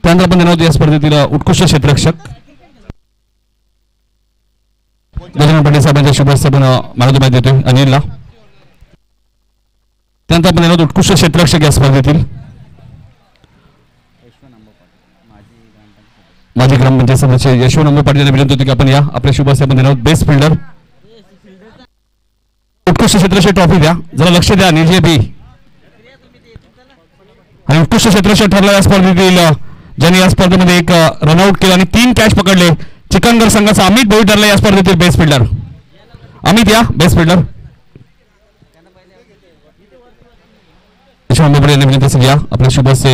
त्यानंतर आपण देणार या स्पर्धेतील उत्कृष्ट क्षेत्ररक्षक गजानन पाटील साहेबांच्या शुभ हस्ते आपण मॅन ऑफ द मॅच देतोय अनिलला. त्यानंतर आपण देणार उत्कृष्ट क्षेत्ररक्षक या स्पर्धेतील माजी ग्रामपंचायत सदस्य यशवंत अंबे पाटील यांना विनंती होती की आपण या आपल्या शुभ हस्ते आपण देणार बेस्ट फिल्डर उत्कृष्ट क्षेत्ररक्षक ट्रॉफी द्या. जरा लक्ष द्या निजे बी. आणि उत्कृष्ट क्षेत्ररक्षक ठरला या स्पर्धेतील ज्यांनी या स्पर्धेमध्ये एक रनआउट केला आणि 3 कॅच पकडले चिकनगर संघाचा अमित भोई ठरला या स्पर्धेतील बेस्ट फिल्डर. अमित या बेस्ट फिल्डर. यशवंत अंबे पाटील यांना विनंती घ्या आपल्या शुभ हस्ते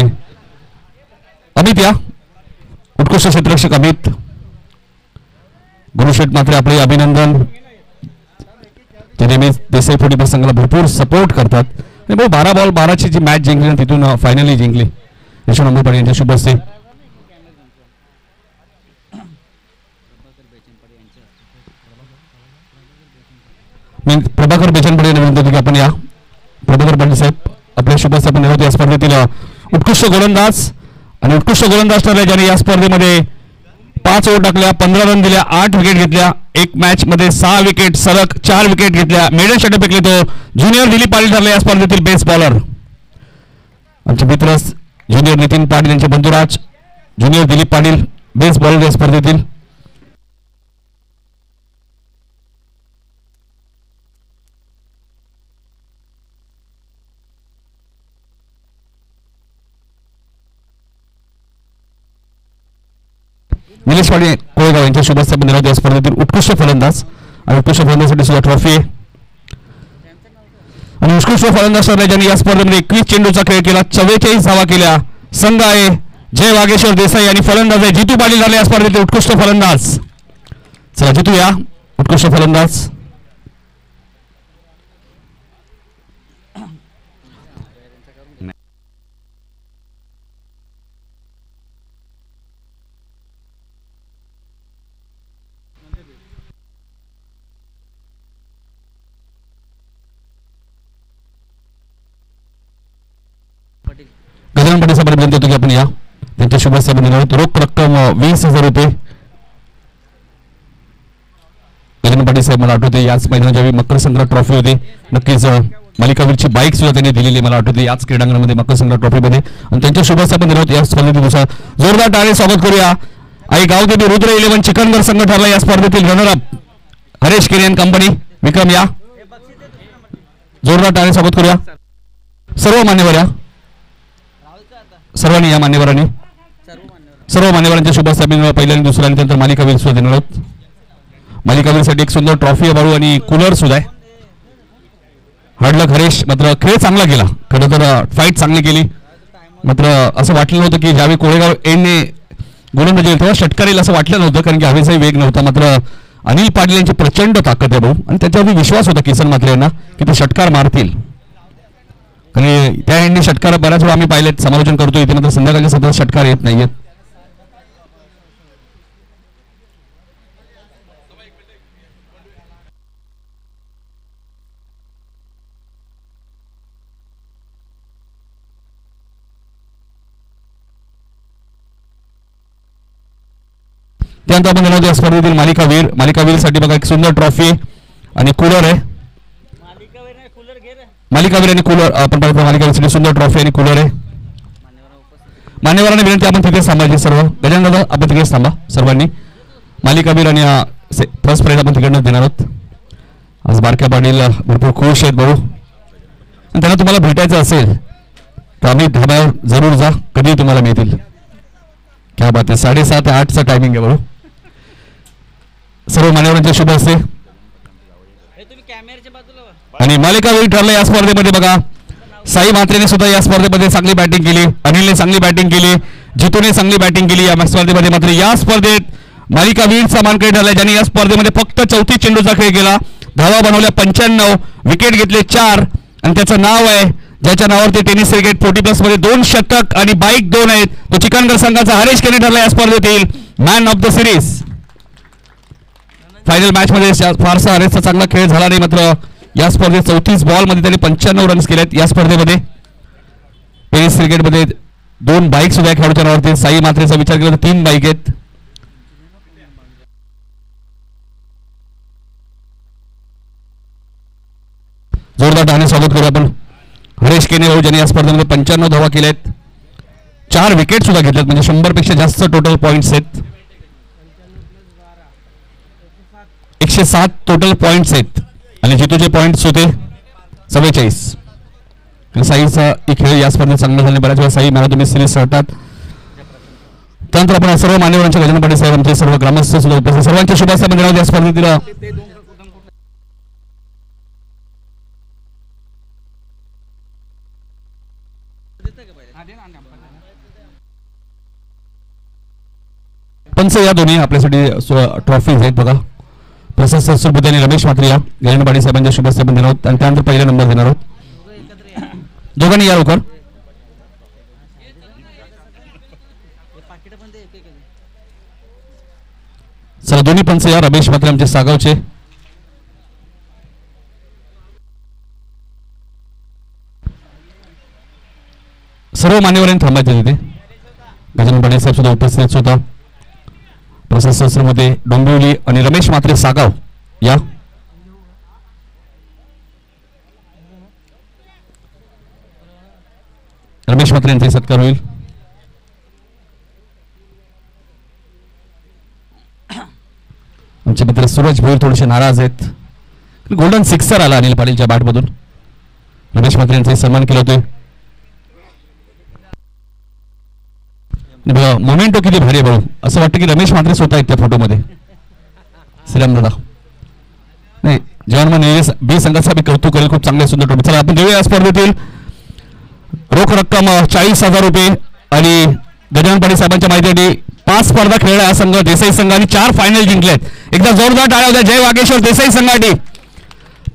अमित या उत्कृष्ट क्षेत्ररक्षक अमित. गुरुशेठ मात्र आपले अभिनंदन. ते नेहमी देसाई फोर्टी प्रसंगाला भरपूर सपोर्ट करतात. 12 बॉल 12ची जी मॅच जिंकली तिथून फायनली जिंकली यशवंत अंबे पाटील यांच्या शुभ हस्ते. प्रभाकर बेचनपडे यांना विनंती होती की आपण या प्रभाकर पाटील साहेब आपल्या शुभ हस्ते आपण या स्पर्धेतील उत्कृष्ट गोलंदाज आणि उत्कृष्ट गोलंदाज ठरले ज्यांनी या स्पर्धेमध्ये 5 ओव्हर टाकल्या 15 रन दिल्या 8 विकेट घेतल्या. एक मॅच मध्ये 6 विकेट सलग 4 विकेट घेतल्या. मेडल षटक फेकले तो ज्युनियर दिलीप पाटील ठरले या स्पर्धेतील बेस्ट बॉलर. आमचे मित्र ज्युनियर नितीन पाटील यांचे Bandhuraj junior Dilip Patil best bowler या स्पर्धेतील. निलेश पाटील कोळेगाव यांच्या शुभ हस्ते आपण या स्पर्धेतील उत्कृष्ट फलंदाज आणि उत्कृष्ट फलंदाजासाठी सुद्धा ट्रॉफी आहे. आणि उत्कृष्ट फलंदाज ठरले ज्यांनी या स्पर्धेमध्ये 21 चेंडूचा खेळ केला 44 धावा केल्या. संघ आहे जय वागेश्वर देसाई आणि फलंदाज आहे जितू पाटील झाले या स्पर्धेतील उत्कृष्ट फलंदाज. चला जितू या उत्कृष्ट फलंदाज. गजानन पाटील साहेबांना विनंती होती की आपण या त्यांच्या शुभ हस्ते आपण रोख रक्कम 20,000 रुपये. गजानन पाटील साहेब मला आठवते याच मैदानाच्या वेळी मकर संक्रांत ट्रॉफी होती. नक्कीच मालिकावीरची बाईक सुद्धा त्यांनी दिलेली मला आठवते याच क्रीडांगणामध्ये मकर संक्रांत ट्रॉफीमध्ये. आणि त्यांच्या शुभ हस्ते आपण या स्पर्धेतील जोरदार टाळे स्वागत करूया. आई गावदेवी रुद्र 11 चिकनगर संघ ठरला या स्पर्धेतील रनरअप हरेश केरियन कंपनी. विक्रम या जोरदार टाळे स्वागत करूया. सर्व मान्यवर या सर्वांनी या मान्यवरांनी सर्व मान्यवरांच्या शुभ हस्ते पहिल्या आणि दुसऱ्या आणि त्यानंतर मालिकावीर सुद्धा देणार आहोत. मालिकावीरसाठी एक सुंदर ट्रॉफी आहे बाळू आणि कूलर सुद्धा आहे. हडलक हरेश मात्र खेळ चांगला केला खरं तर फाईट चांगली केली. मात्र असं वाटलं नव्हतं की ज्यावेळी कोळेगाव एंडने गोलंदाजी केली तेव्हा षटकार येईल असं वाटलं नव्हतं कारण की हवेचाही वेग नव्हता. मात्र अनिल पाटील यांची प्रचंड ताकद आहे भाऊ आणि त्याच्यावरती विश्वास होता किसन मात्रे यांना की ते षटकार मारतील. आणि त्या एंडने षटकार बऱ्याच वेळा आम्ही पाहिलेत समालोचन करतो इथे मात्र संध्याकाळच्या सतत षटकार येत नाहीयेत. त्यानंतर आपण घेणार स्पर्धेतील मालिकावीरसाठी बघा एक सुंदर ट्रॉफी आणि कूलर आहे. मालिकावीर आणि कूलर आपण पाहतो मालिकावीरसाठी सुंदर ट्रॉफी आणि कूलर आहे. मान्यवरांना विनंती आपण तिथे थांबायचे सर्व. गजानन दादा आपण तिकडेच थांबा सर्वांनी. मालिकावीर आणि फर्स्ट प्राइज आपण तिकडनं देणार आहोत. आज बारक्या पाटील भरपूर खुश आहेत भाऊ आणि त्यांना तुम्हाला भेटायचं असेल तर आम्ही धाब्यावर जरूर जा कधी तुम्हाला मिळतील. क्या बात आहे. 7:30 ते 8चा टायमिंग आहे भाऊ. सर्व मान्यवरांच्या शुभ हस्ते आणि मालिकावीर ठरलं या स्पर्धेमध्ये बघा. साई म्हात्रेने सुद्धा या स्पर्धेमध्ये चांगली बॅटिंग केली. अनिलने चांगली बॅटिंग केली. जितूने चांगली बॅटिंग केली या स्पर्धेमध्ये. मात्र या स्पर्धेत मालिकावीरचा मानकरी ठरला ज्यांनी या स्पर्धेमध्ये फक्त 34 चेंडूचा खेळ केला. धावा बनवल्या 95 विकेट घेतले 4 आणि त्याचं नाव आहे ज्याच्या नावावरती टेनिस क्रिकेट 40+ मध्ये 2 शतक आणि बाईक 2 आहेत तो चिकनगर संघाचा हरेश केने ठरला या स्पर्धेतील man of the series. Final match मध्ये फारसा हरेशचा चांगला खेळ झाला नाही मात्र या स्पर्धेत 34 बॉल मध्ये त्यांनी 95 रन्स केलेत. या स्पर्धेमध्ये टेनिस क्रिकेटमध्ये 2 बाईक सुद्धा खेळाडूच्या नावावरती. साई मात्रेचा विचार केला तर 3 बाईक आहेत. जोरदार टाळ्याने स्वागत करू आपण हरेश केने भाऊ ज्यांनी या स्पर्धेमध्ये 95 धावा केल्या आहेत. 4 विकेट सुद्धा घेतल्यात म्हणजे 100 पेक्षा जास्त टोटल पॉइंट्स आहेत. 107 टोटल पॉइंट्स आहेत आणि जितूचे पॉइंट्स होते 44. साईचा खेळ या स्पर्धेत चांगला झाले. बऱ्याच वेळा Sai man of the match series ठरतात. त्यानंतर आपण सर्व मान्यवरांच्या गजानन पाटील साहेब आमचे सर्व ग्रामस्थ सुद्धा उपस्थित सर्वांच्या शुभाशय देण्यात या स्पर्धेतील पंच या दोन्ही आपल्यासाठी ट्रॉफीज आहेत बघा. प्रसाद सरस्वती आणि रमेश मात्रे या गजानन पाटील साहेबांच्या शुभाशय देणार आहोत आणि त्यानंतर पहिला नंबर देणार आहोत. दोघांनी या लवकर. चला दोन्ही पंच या. रमेश मात्रे आमचे सागावचे. सर्व मान्यवरांनी थांबायचे तिथे. गजानन पाटील साहेब सुद्धा उपस्थित होता. प्रसाद सहस्रमध्ये डोंबिवली आणि रमेश मात्रे सागाव या. रमेश मात्रे यांचा सत्कार होईल. आमचे मित्र सूरज भोईर थोडेसे नाराज आहेत. गोल्डन सिक्सर आला अनिल पाटीलच्या बॅटमधून. रमेश मात्रे यांचा सन्मान केला होते. मोमेंटो किती भारी भाऊ. असं वाटतं की रमेश मात्रे स्वतः आहेत त्या फोटोमध्ये. श्रीराम दादा नाही जवान बी संघाचा बी कौतुक करेल. खूप चांगले सुंदर ट्रॉफी. चला आपण देऊया या स्पर्धेतील रोख रक्कम 40,000 रुपये आणि गजानन पाटील साहेबांच्या माहितीसाठी 5 स्पर्धा खेळला हा संघ देसाई संघाने 4 फायनल जिंकल्यात. एकदा जोरदार टाळ्या होत्या जय वागेश्वर देसाई संघासाठी.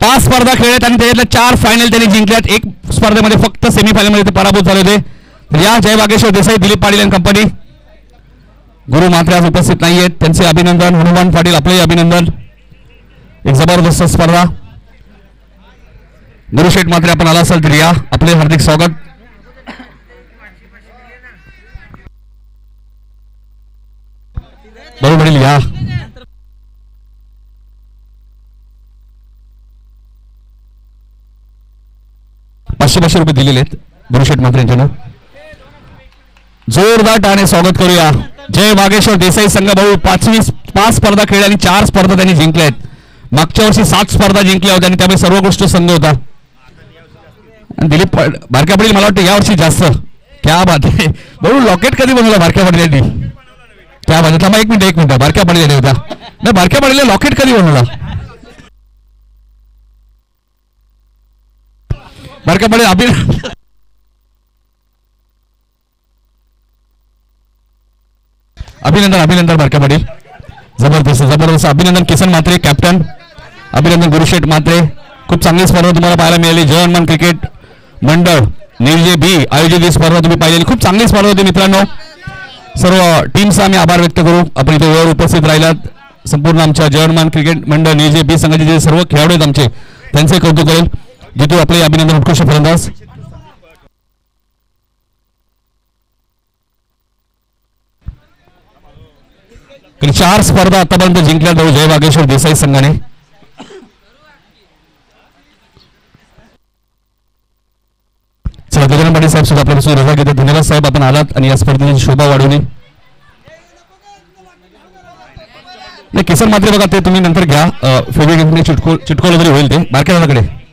5 स्पर्धा खेळल्यात आणि त्याच्यातल्या 4 फायनल त्यांनी जिंकल्यात. 1 स्पर्धेमध्ये फक्त सेमीफायनलमध्ये ते पराभूत झाले होते. तर या जय वागेश्वर देसाई दिलीप पाटील आणि कंपनी. गुरु मात्रे आज उपस्थित नाही आहेत त्यांचे अभिनंदन. हनुमान पाटील आपले अभिनंदन. एक जबरदस्त स्पर्धा. गुरुशेठ मात्रे आपण आला असाल तर या आपले हार्दिक स्वागत. बरोबर या. ₹500 रुपये दिलेले आहेत गुरुशेठ मात्रे यांच्या नाव. जोरदार टाळ्याने स्वागत करूया. जय वागेश्वर देसाई संघ भाऊ 5 स्पर्धा खेळल्या आणि 4 स्पर्धा त्यांनी जिंकल्या आहेत. मागच्या वर्षी 7 स्पर्धा जिंकल्या होत्या आणि त्यामुळे सर्वोत्कृष्ट संघ होता. दिलीप बारक्या पाटील मला वाटतं यावर्षी जास्त. क्या बात आहे भाऊ. लॉकेट कधी बनवला बारक्या पाटील यांनी. क्या बात आहे. एक मिनिट बारक्या पाटील यांनी होता नाही. बारक्या पाटील लॉकेट कधी बनवला. बारक्या पाटील अभिनंदन बारक्या पाटील. जबरदस्त अभिनंदन. किसन मात्रे कॅप्टन. अभिनंदन गुरुशेठ मात्रे. खूप चांगली स्पर्धा तुम्हाला पाहायला मिळाली. जवान क्रिकेट मंडळ निर्जे बी आयोजित ही स्पर्धा तुम्ही पाहिलेली. खूप चांगली स्पर्धा होती मित्रांनो. सर्व टीमचा आम्ही आभार व्यक्त करू. आपण इथे वेळेवर उपस्थित राहिलात. संपूर्ण आमच्या जवान क्रिकेट मंडळ निर्जे बी संघाचे जे सर्व खेळाडू आहेत आमचे त्यांचे कौतुक करेल. जितू आपले अभिनंदन. उत्कृष्ट फलंदाज. आणि 4 स्पर्धा आतापर्यंत जिंकल्या जाऊ जय वागेश्वर देसाई संघाने. चला गजानन पाटील साहेब सुद्धा आपल्यापासून रजा घेतात. धन्यवाद साहेब आपण आलात आणि या स्पर्धेची शोभा वाढवली. किसन मात्रे बघा ते तुम्ही नंतर घ्या. फेब्रिक चिटकवलं तरी होईल ते. बारक्या दादाकडे